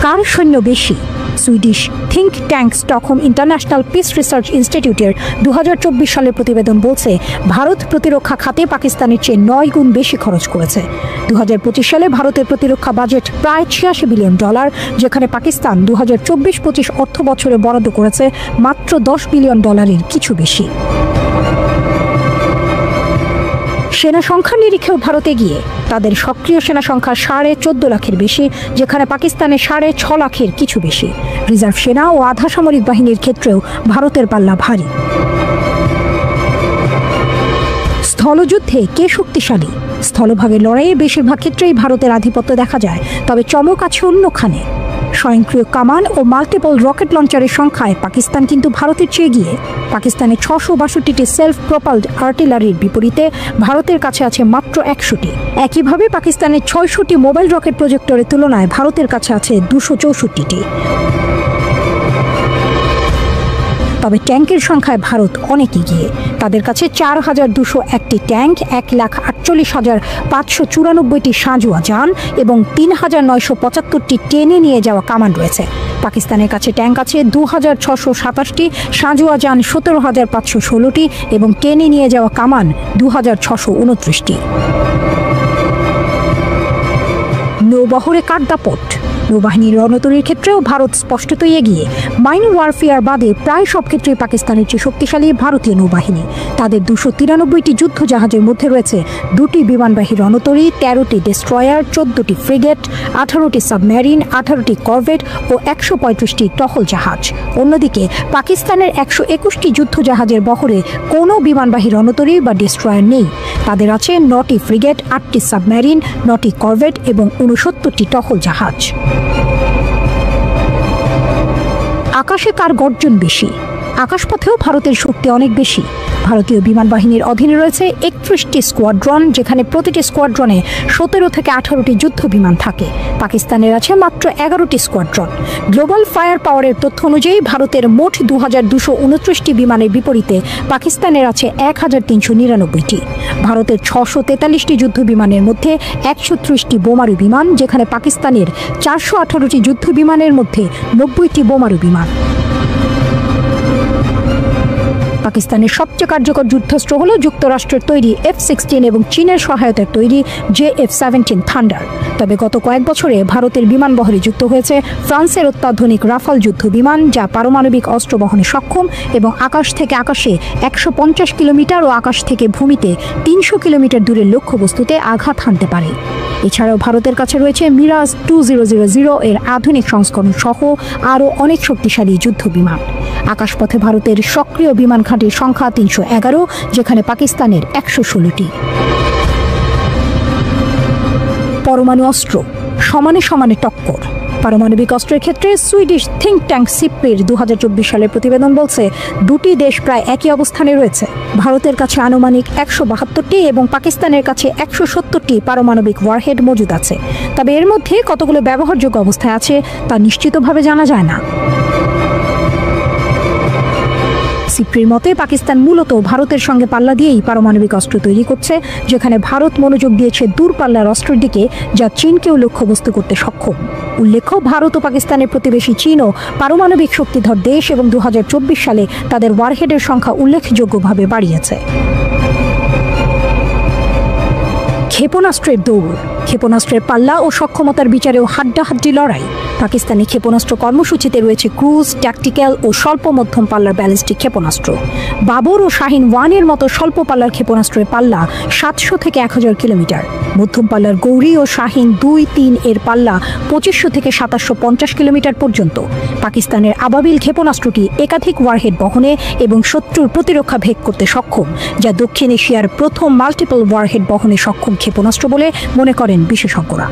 কার সৈন্য বেশি? Swedish think tank Stockholm international piece research ইনস্টিটিউটের 2024 সালের প্রতিবেদন বলছে ভারত প্রতিরক্ষা খাতে পাকিস্তানের চেয়ে 9 গুণ বেশি খরচ করেছে। 2025 সালে ভারতের প্রতিরক্ষা বাজেট প্রায় $86 বিলিয়ন, যেখানে পাকিস্তান 2024-25 অর্থ বছরে বরাদ্দ করেছে মাত্র $10 বিলিয়ন কিছু বেশি। সেনা সংখ্যা নিরীক্ষেও ভারতে গিয়ে তাদের সক্রিয় সেনা সংখ্যা 14.5 লাখের বেশি, যেখানে পাকিস্তানের 6.5 লাখের কিছু বেশি। রিজার্ভ সেনা ও আধা সামরিক বাহিনীর ক্ষেত্রেও ভারতের পাল্লা ভারী। স্থলযুদ্ধে কে শক্তিশালী? স্থলভাগের লড়াইয়ে বেশিরভাগ ক্ষেত্রেই ভারতের আধিপত্য দেখা যায়, তবে চমক আছে অন্যখানে। স্বয়ংক্রিয় কামান ও মাল্টিপল রকেট লঞ্চারের সংখ্যায় পাকিস্তান কিন্তু ভারতের চেয়ে গিয়ে। পাকিস্তানের 662টি সেলফ প্রপালড আর্টিলারির বিপরীতে ভারতের কাছে আছে মাত্র 100টি। একইভাবে পাকিস্তানের 600টি মোবাইল রকেট প্রজেক্টরের তুলনায় ভারতের কাছে আছে 264টি। তবে ট্যাঙ্কের সংখ্যায় ভারত অনেক এগিয়ে। তাদের কাছে 4201টি ট্যাঙ্ক, 1,48,594টি সাঁজোয়া যান এবং 3,975টি টেনে নিয়ে যাওয়া কামান রয়েছে। পাকিস্তানের কাছে ট্যাঙ্ক আছে 2,627টি, সাঁজোয়া যান 17,516টি এবং টেনে নিয়ে যাওয়া কামান 2,629টি। নৌবহরে কার দাপট? নৌবাহিনীর রণতরীর ক্ষেত্রেও ভারত স্পষ্টতই এগিয়ে। মাইন ওয়ারফেয়ার বাদে প্রায় সব ক্ষেত্রে পাকিস্তানের চেয়ে শক্তিশালী ভারতীয় নৌবাহিনী। তাদের 293টি যুদ্ধ জাহাজের মধ্যে রয়েছে 2টি বিমানবাহী রণতরী, 13টি ডেস্ট্রয়ার, 14টি ফ্রিগেট, 18টি সাবমেরিন, 18টি করভেট ও 135টি টহল জাহাজ। অন্যদিকে পাকিস্তানের 121টি যুদ্ধ জাহাজের বহরে কোনো বিমানবাহী রণতরী বা ডেস্ট্রয়ার নেই। তাদের আছে 9টি ফ্রিগেট, 8টি সাবমেরিন, 9টি করভেট এবং 69টি টহল জাহাজ। আকাশে কার গর্জন বেশি? আকাশপথেও ভারতের শক্তি অনেক বেশি। ভারতীয় বিমান বাহিনীর অধীনে রয়েছে 31টি স্কোয়াড্রন, যেখানে প্রতিটি স্কোয়াড্রনে 17 থেকে 18টি যুদ্ধ বিমান থাকে। পাকিস্তানের আছে মাত্র 11টি স্কোয়াড্রন। গ্লোবাল ফায়ার পাওয়ারের তথ্য অনুযায়ী ভারতের মোট 2229টি বিমানের বিপরীতে পাকিস্তানের আছে 1399টি। ভারতের 643টি যুদ্ধ বিমানের মধ্যে 130টি বোমারু বিমান, যেখানে পাকিস্তানের 418টি যুদ্ধ বিমানের মধ্যে 90টি বোমারু বিমান। পাকিস্তানের সবচেয়ে কার্যকর যুদ্ধাস্ত্র হল যুক্তরাষ্ট্রের তৈরি F-16 এবং চীনের সহায়তায় তৈরি JF-17 থান্ডার। তবে গত কয়েক বছরে ভারতের বিমান বহরে যুক্ত হয়েছে ফ্রান্সের অত্যাধুনিক রাফাল যুদ্ধ বিমান, যা পারমাণবিক অস্ত্র বহনে সক্ষম এবং আকাশ থেকে আকাশে 150 কিলোমিটার ও আকাশ থেকে ভূমিতে 300 কিলোমিটার দূরের লক্ষ্যবস্তুতে আঘাত হানতে পারে। এছাড়াও ভারতের কাছে রয়েছে মিরাজ 2000 এর আধুনিক সংস্করণ সহ আরও অনেক শক্তিশালী যুদ্ধ বিমান। আকাশপথে ভারতের সক্রিয় বিমান ঘাঁটির সংখ্যা 311, যেখানে পাকিস্তানের 116টি। পরমাণু অস্ত্র সমানে সমানে টক্কর। পারমাণবিক অস্ত্রের ক্ষেত্রে সুইডিশ থিঙ্ক ট্যাঙ্ক সিপ্রির 2024 সালের প্রতিবেদন বলছে দুটি দেশ প্রায় একই অবস্থানে রয়েছে। ভারতের কাছে আনুমানিক 172টি এবং পাকিস্তানের কাছে 170টি পারমাণবিক ওয়ারহেড মজুদ আছে। তবে এর মধ্যে কতগুলো ব্যবহারযোগ্য অবস্থায় আছে তা নিশ্চিতভাবে জানা যায় না। সিপ্রির মতে পাকিস্তান মূলত ভারতের সঙ্গে পাল্লা দিয়েই পারমাণবিক অস্ত্র তৈরি করছে, যেখানে ভারত মনোযোগ দিয়েছে দূরপাল্লার অস্ত্রের দিকে, যা চীনকেও লক্ষ্যবস্তু করতে সক্ষম। উল্লেখ্য, ভারত ও পাকিস্তানের প্রতিবেশী চীনও পারমাণবিক শক্তিধর দেশ এবং 2024 সালে তাদের ওয়ারহেডের সংখ্যা উল্লেখযোগ্যভাবে বাড়িয়েছে। ক্ষেপণাস্ত্রের দৌড়। ক্ষেপণাস্ত্রের পাল্লা ও সক্ষমতার বিচারেও হাড্ডাহাড্ডি লড়াই। পাকিস্তানি ক্ষেপণাস্ত্র কর্মসূচিতে রয়েছে ক্রুজ, ট্যাকটিক্যাল ও স্বল্প মধ্যম পাল্লার ব্যালিস্টিক ক্ষেপণাস্ত্র। বাবর ও শাহিন 1 এর মতো স্বল্প পাল্লার ক্ষেপণাস্ত্রের পাল্লা 700 থেকে 1000 কিলোমিটার। মধ্যম পাল্লার গৌরী ও শাহিন 2-3 এর পাল্লা 2500 থেকে 2750 কিলোমিটার পর্যন্ত। পাকিস্তানের আবাবিল ক্ষেপণাস্ত্রটি একাধিক ওয়ারহেড বহনে এবং শত্রুর প্রতিরক্ষা ভেদ করতে সক্ষম, যা দক্ষিণ এশিয়ার প্রথম মাল্টিপল ওয়ারহেড বহনে সক্ষম ক্ষেপণাস্ত্র বলে মনে করেন বিশেষজ্ঞরা।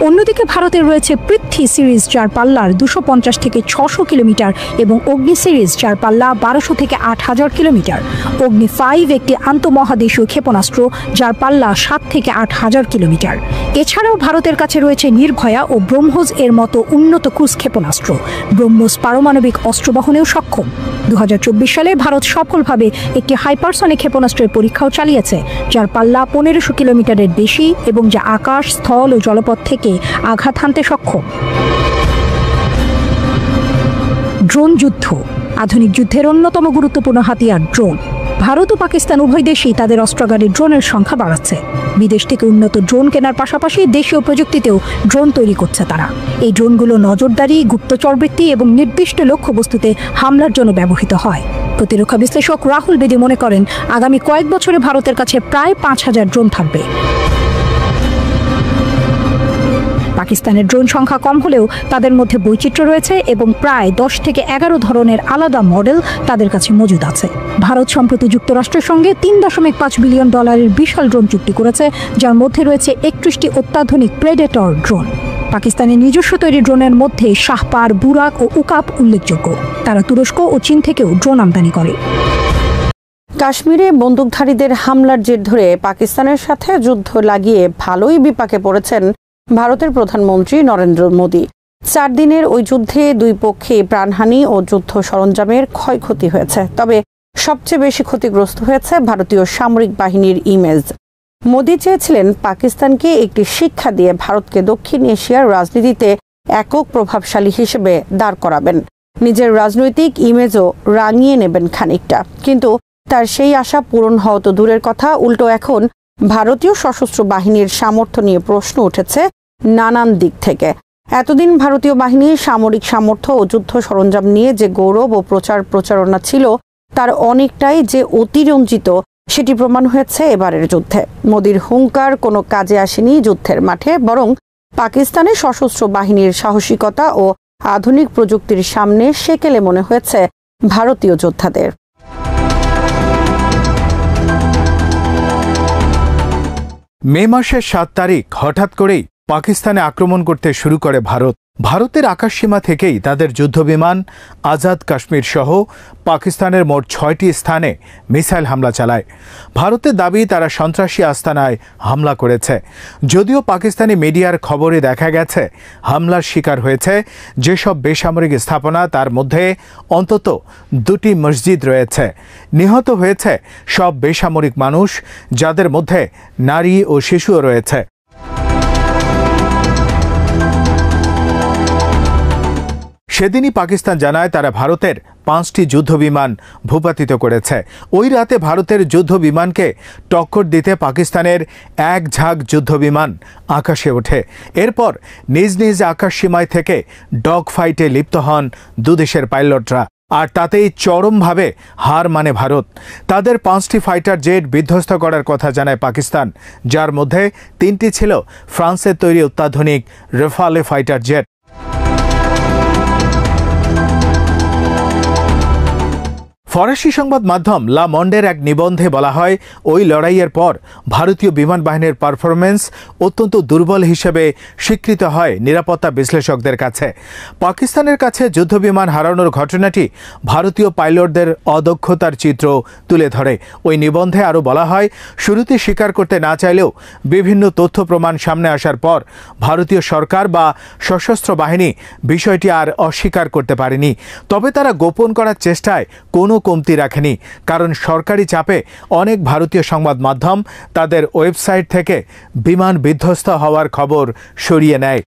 অন্যদিকে ভারতের রয়েছে পৃথ্বী সিরিজ, যার পাল্লার 250 থেকে 600 কিলোমিটার এবং অগ্নি সিরিজ, যার পাল্লা 1200 থেকে 8000 কিলোমিটার। অগ্নি 5 একটি আন্তঃমহাদেশীয় ক্ষেপণাস্ত্র, যার পাল্লা 7 থেকে 8000 কিলোমিটার। এছাড়াও ভারতের কাছে রয়েছে নির্ভয়া ও ব্রহ্মোস এর মতো উন্নত ক্রুজ ক্ষেপণাস্ত্র। ব্রহ্মোস পারমাণবিক অস্ত্র বহনেও সক্ষম। 2024 সালে ভারত সফলভাবে একটি হাইপারসনিক ক্ষেপণাস্ত্রের পরীক্ষাও চালিয়েছে, যার পাল্লা 1500 কিলোমিটারের বেশি এবং যা আকাশ, স্থল ও জলপথ থেকে আঘাত হানতে সক্ষম। ড্রোন যুদ্ধ আধুনিক যুদ্ধের অন্যতম গুরুত্বপূর্ণ হাতিয়ার ড্রোন। ভারত ও পাকিস্তান উভয় দেশই তাদের অস্ত্রাগারে ড্রোনের সংখ্যা বাড়াচ্ছে। বিদেশ থেকে উন্নত ড্রোন কেনার পাশাপাশি দেশীয় প্রযুক্তিতেও ড্রোন তৈরি করছে তারা। এই ড্রোনগুলো নজরদারি, গুপ্তচরবৃত্তি এবং নির্দিষ্ট লক্ষ্যবস্তুতে হামলার জন্য ব্যবহৃত হয়। প্রতিরক্ষা বিশ্লেষক রাহুল বেদি মনে করেন, আগামী কয়েক বছরে ভারতের কাছে প্রায় ৫,০০০ ড্রোন থাকবে। পাকিস্তানের ড্রোন সংখ্যা কম হলেও তাদের মধ্যে বৈচিত্র্য রয়েছে এবং প্রায় ১০ থেকে ১১ ধরনের আলাদা মডেল তাদের কাছে মজুদ আছে। ভারত সম্প্রতি যুক্তরাষ্ট্রের সঙ্গে $৩.৫ বিলিয়ন বিশাল ড্রোন চুক্তি করেছে, যার মধ্যে রয়েছে ৩১টি অত্যাধুনিক প্রেডেটর ড্রোন। পাকিস্তানের নিজস্ব তৈরি ড্রোনের মধ্যে শাহপার, বুরাক ও উকাপ উল্লেখযোগ্য। তারা তুরস্ক ও চীন থেকেও ড্রোন আমদানি করে। কাশ্মীরে বন্দুকধারীদের হামলার জের ধরে পাকিস্তানের সাথে যুদ্ধ লাগিয়ে ভালোই বিপাকে পড়েছেন ভারতের প্রধানমন্ত্রী নরেন্দ্র মোদী। ৪ দিনের ওই যুদ্ধে দুই পক্ষে প্রাণহানি ও যুদ্ধ সরঞ্জামের ক্ষয়ক্ষতি হয়েছে। তবে সবচেয়ে বেশি ক্ষতিগ্রস্ত হয়েছে ভারতীয় সামরিক বাহিনীর ইমেজ। মোদী চেয়েছিলেন পাকিস্তানকে একটি শিক্ষা দিয়ে ভারতকে দক্ষিণ এশিয়ার রাজনীতিতে একক প্রভাবশালী হিসেবে দাঁড় করাবেন, নিজের রাজনৈতিক ইমেজও রাঙিয়ে নেবেন খানিকটা। কিন্তু তার সেই আশা পূরণ হওয়া তো দূরের কথা, উল্টো এখন ভারতীয় সশস্ত্র বাহিনীর সামর্থ্য নিয়ে প্রশ্ন উঠেছে নানান দিক থেকে। এতদিন ভারতীয় বাহিনীর সামরিক সামর্থ্য ও যুদ্ধ সরঞ্জাম নিয়ে যে গৌরব ও প্রচারণা ছিল, তার অনেকটাই যে অতিরঞ্জিত সেটি প্রমাণ হয়েছে এবারের যুদ্ধে। মোদির হুঙ্কার কোনো কাজে আসেনি যুদ্ধের মাঠে, বরং পাকিস্তানের সশস্ত্র বাহিনীর সাহসিকতা ও আধুনিক প্রযুক্তির সামনে সেকেলে মনে হয়েছে ভারতীয় যোদ্ধাদের। মে মাসের ৭ তারিখ হঠাৎ করেই পাকিস্তানে আক্রমণ করতে শুরু করে ভারত। ভারতের আকাশসীমা থেকেই তাদের যুদ্ধবিমান আজাদ কাশ্মীর সহ পাকিস্তানের মোট ৬টি স্থানে মিসাইল হামলা চালায়। ভারতের দাবি তারা সন্ত্রাসী আস্তানায় হামলা করেছে। যদিও পাকিস্তানি মিডিয়ার খবরে দেখা গেছে হামলার শিকার হয়েছে যেসব বেসামরিক স্থাপনা, তার মধ্যে অন্তত ২টি মসজিদ রয়েছে। নিহত হয়েছে সব বেসামরিক মানুষ, যাদের মধ্যে নারী ও শিশুও রয়েছে। সেদিনই পাকিস্তান জানায় তারা ভারতের ৫টি যুদ্ধবিমান ভূপাতিত করেছে। ওই রাতে ভারতের যুদ্ধবিমানকে টক্কর দিতে পাকিস্তানের এক ঝাঁক যুদ্ধবিমান আকাশে ওঠে। এরপর নিজ নিজ আকাশসীমায় থেকে ডগ ফাইটে লিপ্ত হন দুদেশের পাইলটরা। আর তাতেই চরমভাবে হার মানে ভারত। তাদের ৫টি ফাইটার জেট বিধ্বস্ত করার কথা জানায় পাকিস্তান, যার মধ্যে ৩টি ছিল ফ্রান্সের তৈরি অত্যাধুনিক রাফালে ফাইটার জেট। ফরাসি সংবাদ মাধ্যম লা মন্ডের এক নিবন্ধে বলা হয়, ওই লড়াইয়ের পর ভারতীয় বিমান বাহিনীর পারফরমেন্স অত্যন্ত দুর্বল হিসেবে স্বীকৃত হয় নিরাপত্তা বিশ্লেষকদের কাছে। পাকিস্তানের কাছে যুদ্ধবিমান হারানোর ঘটনাটি ভারতীয় পাইলটদের অদক্ষতার চিত্র তুলে ধরে। ওই নিবন্ধে আরও বলা হয়, শুরুতে স্বীকার করতে না চাইলেও বিভিন্ন তথ্য প্রমাণ সামনে আসার পর ভারতীয় সরকার বা সশস্ত্র বাহিনী বিষয়টি আর অস্বীকার করতে পারেনি। তবে তারা গোপন করার চেষ্টায় কোনো কমতি রাখেনি, কারণ সরকারি চাপে অনেক ভারতীয় সংবাদ মাধ্যম তাদের ওয়েবসাইট থেকে বিমান বিধ্বস্ত হওয়ার খবর সরিয়ে নেয়।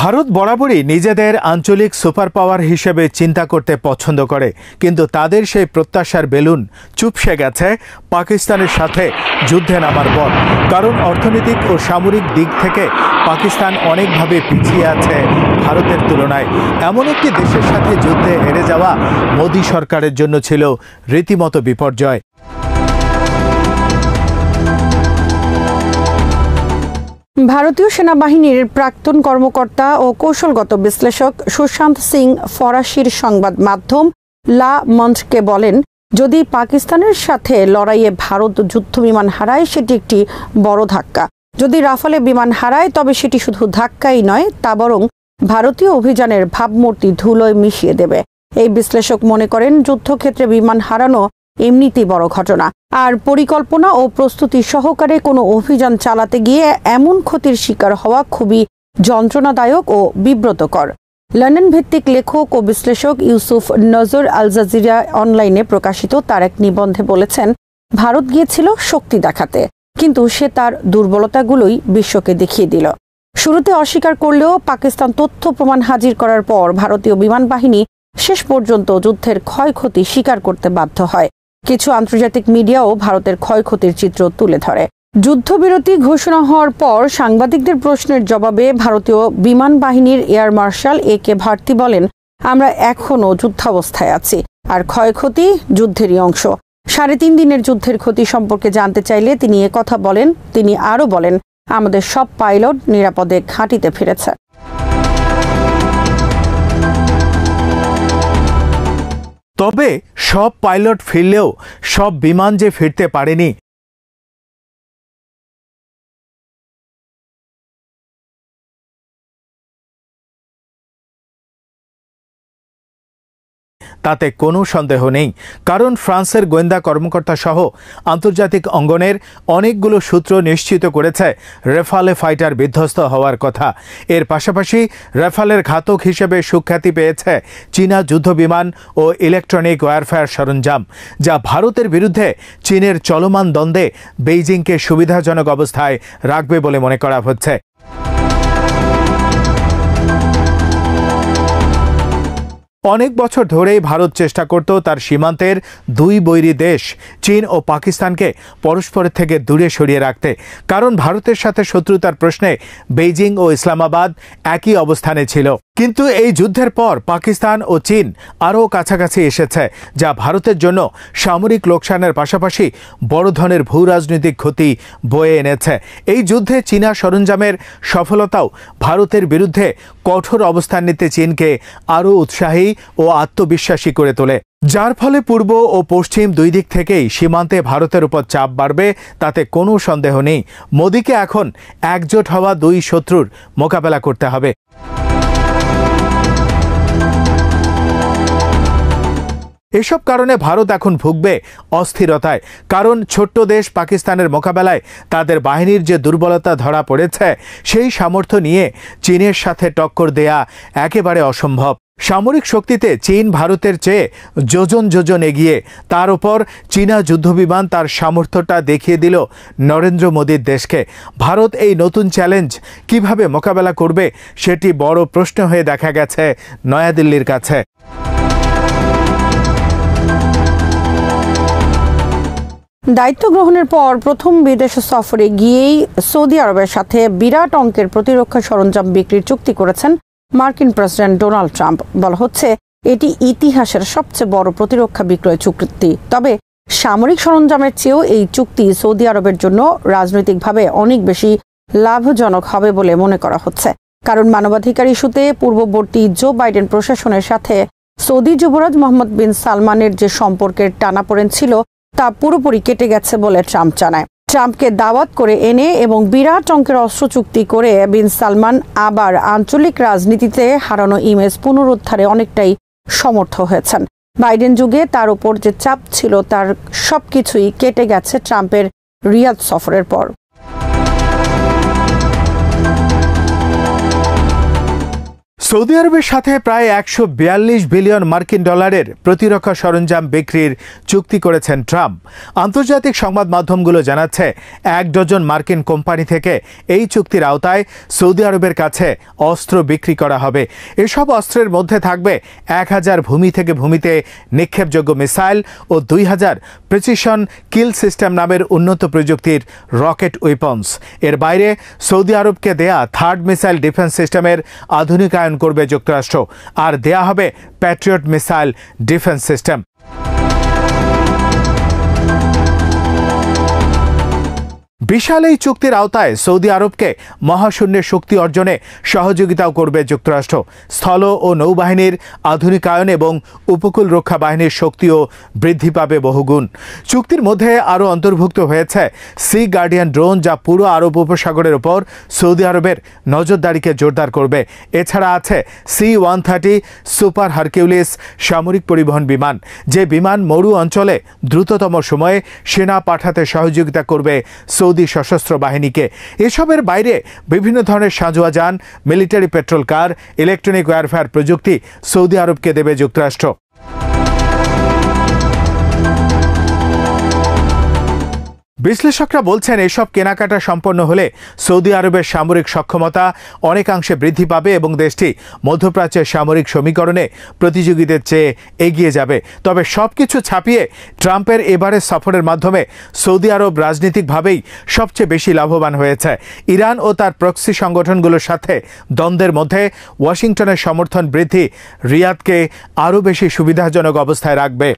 ভারত বরাবরই নিজেদের আঞ্চলিক সুপার পাওয়ার হিসেবে চিন্তা করতে পছন্দ করে, কিন্তু তাদের সেই প্রত্যাশার বেলুন চুপসে গেছে পাকিস্তানের সাথে যুদ্ধে নামার পর। কারণ অর্থনৈতিক ও সামরিক দিক থেকে পাকিস্তান অনেকভাবে পিছিয়ে আছে ভারতের তুলনায়। এমন একটি দেশের সাথে যুদ্ধে হেরে যাওয়া মোদী সরকারের জন্য ছিল রীতিমতো বিপর্যয়। ভারতীয় সেনাবাহিনীর প্রাক্তন কর্মকর্তা ও কৌশলগত বিশ্লেষক সুশান্ত সিং ফরাসির সংবাদ মাধ্যম লা মন্ডকে বলেন, যদি পাকিস্তানের সাথে লড়াইয়ে ভারত যুদ্ধবিমান হারায় সেটি একটি বড় ধাক্কা। যদি রাফালে বিমান হারায় তবে সেটি শুধু ধাক্কাই নয়, তা বরং ভারতীয় অভিযানের ভাবমূর্তি ধুলোয় মিশিয়ে দেবে। এই বিশ্লেষক মনে করেন, যুদ্ধক্ষেত্রে বিমান হারানো এমনিতেই বড় ঘটনা, আর পরিকল্পনা ও প্রস্তুতি সহকারে কোনো অভিযান চালাতে গিয়ে এমন ক্ষতির শিকার হওয়া খুবই যন্ত্রণাদায়ক ও বিব্রতকর। লন্ডন ভিত্তিক লেখক ও বিশ্লেষক ইউসুফ নজর আল জাজিরা অনলাইনে প্রকাশিত তার এক নিবন্ধে বলেছেন, ভারত গিয়েছিল শক্তি দেখাতে, কিন্তু সে তার দুর্বলতাগুলোই বিশ্বকে দেখিয়ে দিল। শুরুতে অস্বীকার করলেও পাকিস্তান তথ্য প্রমাণ হাজির করার পর ভারতীয় বিমান বাহিনী শেষ পর্যন্ত যুদ্ধের ক্ষয়ক্ষতি স্বীকার করতে বাধ্য হয়। কিছু আন্তর্জাতিক মিডিয়াও ভারতের ক্ষয়ক্ষতির চিত্র তুলে ধরে। যুদ্ধবিরতি ঘোষণা হওয়ার পর সাংবাদিকদের প্রশ্নের জবাবে ভারতীয় বিমান বাহিনীর এয়ার মার্শাল AK ভারতী বলেন, আমরা এখনও যুদ্ধাবস্থায় আছি, আর ক্ষয়ক্ষতি যুদ্ধেরই অংশ। 3.5 দিনের যুদ্ধের ক্ষতি সম্পর্কে জানতে চাইলে তিনি একথা বলেন। তিনি আরও বলেন, আমাদের সব পাইলট নিরাপদে ঘাঁটিতে ফিরেছে। তবে সব পাইলট ফিরলেও সব বিমান যে ফিরতে পারেনি তাতে কোনো সন্দেহ নেই, কারণ ফ্রান্সের গোয়েন্দা কর্মকর্তা সহ আন্তর্জাতিক অঙ্গনের অনেকগুলো সূত্র নিশ্চিত করেছে রাফালে ফাইটার বিধ্বস্ত হওয়ার কথা। এর পাশাপাশি রাফালের ঘাতক হিসেবে সুখ্যাতি পেয়েছে চীনা যুদ্ধবিমান ও ইলেকট্রনিক ওয়ারফেয়ার সরঞ্জাম, যা ভারতের বিরুদ্ধে চীনের চলমান দ্বন্দ্বে বেইজিংকে সুবিধাজনক অবস্থায় রাখবে বলে মনে করা হচ্ছে। অনেক বছর ধরেই ভারত চেষ্টা করত তার সীমান্তের দুই বৈরী দেশ চীন ও পাকিস্তানকে পরস্পরের থেকে দূরে সরিয়ে রাখতে, কারণ ভারতের সাথে শত্রুতার প্রশ্নে বেইজিং ও ইসলামাবাদ একই অবস্থানে ছিল। কিন্তু এই যুদ্ধের পর পাকিস্তান ও চীন আরও কাছাকাছি এসেছে, যা ভারতের জন্য সামরিক লোকসানের পাশাপাশি বড় ধরনের ভূ রাজনৈতিক ক্ষতি বয়ে এনেছে। এই যুদ্ধে চীনা সরঞ্জামের সফলতাও ভারতের বিরুদ্ধে কঠোর অবস্থান নিতে চীনকে আরও উৎসাহী ও আত্মবিশ্বাসী করে তোলে, যার ফলে পূর্ব ও পশ্চিম দুই দিক থেকেই সীমান্তে ভারতের উপর চাপ বাড়বে, তাতে কোনো সন্দেহ নেই। মোদিকে এখন একজোট হওয়া দুই শত্রুর মোকাবেলা করতে হবে। এসব কারণে ভারত এখন ভুগবে অস্থিরতায়, কারণ ছোট্ট দেশ পাকিস্তানের মোকাবেলায় তাদের বাহিনীর যে দুর্বলতা ধরা পড়েছে, সেই সামর্থ্য নিয়ে চীনের সাথে টক্কর দেয়া একেবারে অসম্ভব। সামরিক শক্তিতে চীন ভারতের চেয়ে যোজন যোজন এগিয়ে, তার উপর চীনা যুদ্ধবিমান তার সামর্থ্যটা দেখিয়ে দিল নরেন্দ্র মোদীর দেশকে। ভারত এই নতুন চ্যালেঞ্জ কিভাবে মোকাবেলা করবে, সেটি বড় প্রশ্ন হয়ে দেখা গেছে নয়াদিল্লির কাছে। দায়িত্ব গ্রহণের পর প্রথম বিদেশ সফরে গিয়েই সৌদি আরবের সাথে বিরাট অঙ্কের প্রতিরক্ষা সরঞ্জাম বিক্রির চুক্তি করেছেন মার্কিন প্রেসিডেন্ট ডোনাল্ড ট্রাম্প। বলা হচ্ছে এটি ইতিহাসের সবচেয়ে বড় প্রতিরক্ষা বিক্রয় চুক্তি। তবে সামরিক সরঞ্জামের চেয়েও এই চুক্তি সৌদি আরবের জন্য রাজনৈতিকভাবে অনেক বেশি লাভজনক হবে বলে মনে করা হচ্ছে, কারণ মানবাধিকার ইস্যুতে পূর্ববর্তী জো বাইডেন প্রশাসনের সাথে সৌদি যুবরাজ মোহাম্মদ বিন সালমানের যে সম্পর্কের টানাপোড়েন ছিল, তা পুরোপুরি কেটে গেছে বলে ট্রাম্প জানায়। ট্রাম্পকে দাওয়াত করে এনে এবং বিরাট অঙ্কের অস্ত্র চুক্তি করে বিন সালমান আবার আঞ্চলিক রাজনীতিতে হারানো ইমেজ পুনরুদ্ধারে অনেকটাই সমর্থ হয়েছেন। বাইডেন যুগে তার উপর যে চাপ ছিল, তার সবকিছুই কেটে গেছে ট্রাম্পের রিয়াদ সফরের পর। সৌদি আরবের সাথে প্রায় 142 বিলিয়ন মার্কিন ডলারের প্রতিরক্ষা সরঞ্জাম বিক্রির চুক্তি করেছেন ট্রাম্প। আন্তর্জাতিক সংবাদ মাধ্যমগুলো জানাচ্ছে 1 ডজন মার্কিন কোম্পানি থেকে এই চুক্তির আওতায় সৌদি আরবের কাছে অস্ত্র বিক্রি করা হবে। এসব অস্ত্রের মধ্যে থাকবে 1000 ভূমি থেকে ভূমিতে নিক্ষেপযোগ্য মিসাইল ও 2000 প্রিসিশন কিল সিস্টেম নামের উন্নত প্রযুক্তির রকেট ওয়েপন্স। এর বাইরে সৌদি আরবকে দেয়া থার্ড মিসাইল ডিফেন্স সিস্টেমের আধুনিকায়ন করবে যুক্তরাষ্ট্র, আর দেয়া হবে প্যাট্রিয়ট মিসাইল ডিফেন্স সিস্টেম। বিশাল এই চুক্তির আওতায় সৌদি আরবকে মহাশূন্যের শক্তি অর্জনে সহযোগিতাও করবে যুক্তরাষ্ট্র। স্থল ও নৌবাহিনীর আধুনিকায়ন এবং উপকূল রক্ষা বাহিনীর শক্তিও বৃদ্ধি পাবে বহুগুণ। চুক্তির মধ্যে আরও অন্তর্ভুক্ত হয়েছে সি গার্ডিয়ান ড্রোন, যা পুরো আরব উপসাগরের ওপর সৌদি আরবের নজরদারিকে জোরদার করবে। এছাড়া আছে C-130 সুপার হারকিউলিস সামরিক পরিবহন বিমান, যে বিমান মরু অঞ্চলে দ্রুততম সময়ে সেনা পাঠাতে সহযোগিতা করবে সৌদি সশস্ত্র বাহিনীকে। এসবের বাইরে বিভিন্ন ধরনের সাঁজোয়া যান, মিলিটারি পেট্রোল কার, ইলেকট্রনিক ওয়ারফেয়ার প্রযুক্তি সৌদি আরবকে দেবে যুক্তরাষ্ট্র। বিশ্লেষকরা বলছেন এসব কেনাকাটা সম্পন্ন হলে সৌদি আরবের সামরিক সক্ষমতা অনেকাংশে বৃদ্ধি পাবে এবং দেশটি মধ্যপ্রাচ্যের সামরিক সমীকরণে প্রতিযোগীদের চেয়ে এগিয়ে যাবে। তবে সবকিছু ছাপিয়ে ট্রাম্পের এবারের সফরের মাধ্যমে সৌদি আরব রাজনৈতিকভাবেই সবচেয়ে বেশি লাভবান হয়েছে। ইরান ও তার প্রক্সি সংগঠনগুলোর সাথে দ্বন্দ্বের মধ্যে ওয়াশিংটনের সমর্থন বৃদ্ধি রিয়াদকে আরও বেশি সুবিধাজনক অবস্থায় রাখবে।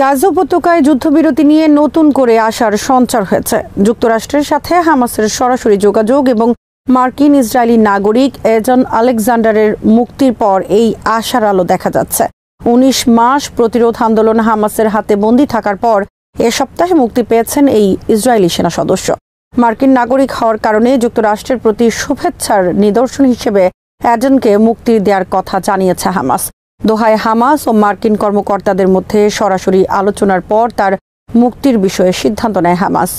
গাজা উপত্যকায় যুদ্ধবিরতি নিয়ে নতুন করে আশার সঞ্চার হয়েছে। যুক্তরাষ্ট্রের সাথে হামাসের সরাসরি যোগাযোগ এবং মার্কিন ইসরায়েলি নাগরিক এজন আলেকজান্ডারের মুক্তির পর এই আশার আলো দেখা যাচ্ছে। 19 মাস প্রতিরোধ আন্দোলন হামাসের হাতে বন্দী থাকার পর এ সপ্তাহে মুক্তি পেয়েছেন এই ইসরায়েলি সেনা সদস্য। মার্কিন নাগরিক হওয়ার কারণে যুক্তরাষ্ট্রের প্রতি শুভেচ্ছার নিদর্শন হিসেবে এজনকে মুক্তি দেওয়ার কথা জানিয়েছে হামাস। দোহায় হামাস ও মার্কিন কর্মকর্তাদের মধ্যে সরাসরি আলোচনার পর তার মুক্তির বিষয়ে সিদ্ধান্ত নেয় হামাস।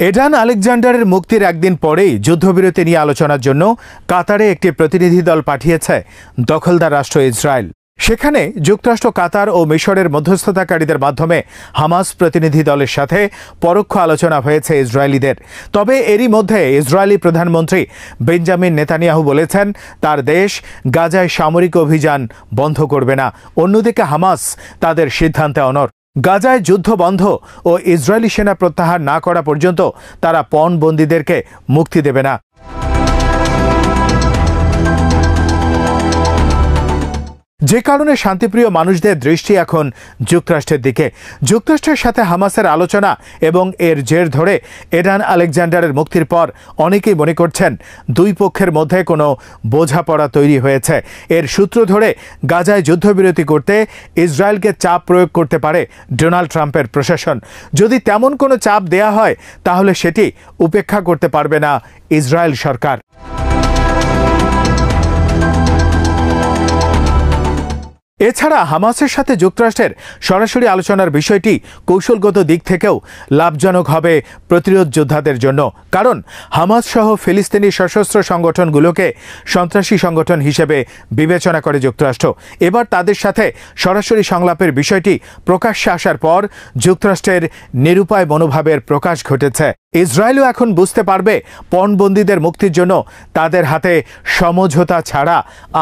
এডান আলেকজান্ডারের মুক্তির একদিন পরেই যুদ্ধবিরতি নিয়ে আলোচনার জন্য কাতারে একটি প্রতিনিধি দল পাঠিয়েছে দখলদার রাষ্ট্র ইসরায়েল। সেখানে যুক্তরাষ্ট্র, কাতার ও মিশরের মধ্যস্থতাকারীদের মাধ্যমে হামাস প্রতিনিধি দলের সাথে পরোক্ষ আলোচনা হয়েছে ইসরায়েলিদের। তবে এরই মধ্যে ইসরায়েলি প্রধানমন্ত্রী বেঞ্জামিন নেতানিয়াহু বলেছেন তার দেশ গাজায় সামরিক অভিযান বন্ধ করবে না। অন্যদিকে হামাস তাদের সিদ্ধান্তে অনড়। গাজায় যুদ্ধ বন্ধ ও ইসরায়েলি সেনা প্রত্যাহার না করা পর্যন্ত তারা পণবন্দীদেরকে মুক্তি দেবে না। যে কারণে শান্তিপ্রিয় মানুষদের দৃষ্টি এখন যুক্তরাষ্ট্রের দিকে। যুক্তরাষ্ট্রের সাথে হামাসের আলোচনা এবং এর জের ধরে এডান আলেকজান্ডারের মুক্তির পর অনেকেই মনে করছেন দুই পক্ষের মধ্যে কোনো বোঝাপড়া তৈরি হয়েছে। এর সূত্র ধরে গাজায় যুদ্ধবিরতি করতে ইসরায়েলকে চাপ প্রয়োগ করতে পারে ডোনাল্ড ট্রাম্পের প্রশাসন। যদি তেমন কোনো চাপ দেয়া হয় তাহলে সেটি উপেক্ষা করতে পারবে না ইসরায়েল সরকার। এছাড়া হামাসের সাথে যুক্তরাষ্ট্রের সরাসরি আলোচনার বিষয়টি কৌশলগত দিক থেকেও লাভজনক হবে প্রতিরোধ যোদ্ধাদের জন্য। কারণ হামাস সহ ফিলিস্তিনি সশস্ত্র সংগঠনগুলোকে সন্ত্রাসী সংগঠন হিসেবে বিবেচনা করে যুক্তরাষ্ট্র। এবার তাদের সাথে সরাসরি সংলাপের বিষয়টি প্রকাশ্যে আসার পর যুক্তরাষ্ট্রের নিরুপায় মনোভাবের প্রকাশ ঘটেছে। ইসরায়েলও এখন বুঝতে পারবে পণবন্দীদের মুক্তির জন্য তাদের হাতে সমঝোতা ছাড়া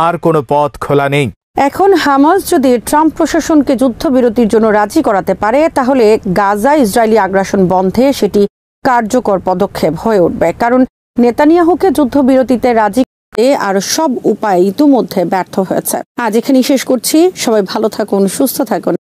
আর কোনো পথ খোলা নেই। এখন হামাস যদি ট্রাম্প প্রশাসনকে যুদ্ধবিরতির জন্য রাজি করাতে পারে তাহলে গাজা ইসরায়েলি আগ্রাসন বন্ধে সেটি কার্যকর পদক্ষেপ হয়ে উঠবে। কারণ নেতানিয়াহুকে যুদ্ধবিরতিতে রাজি করতে আর সব উপায় ইতিমধ্যে ব্যর্থ হয়েছে। আজ এখানেই শেষ করছি। সবাই ভালো থাকুন, সুস্থ থাকুন।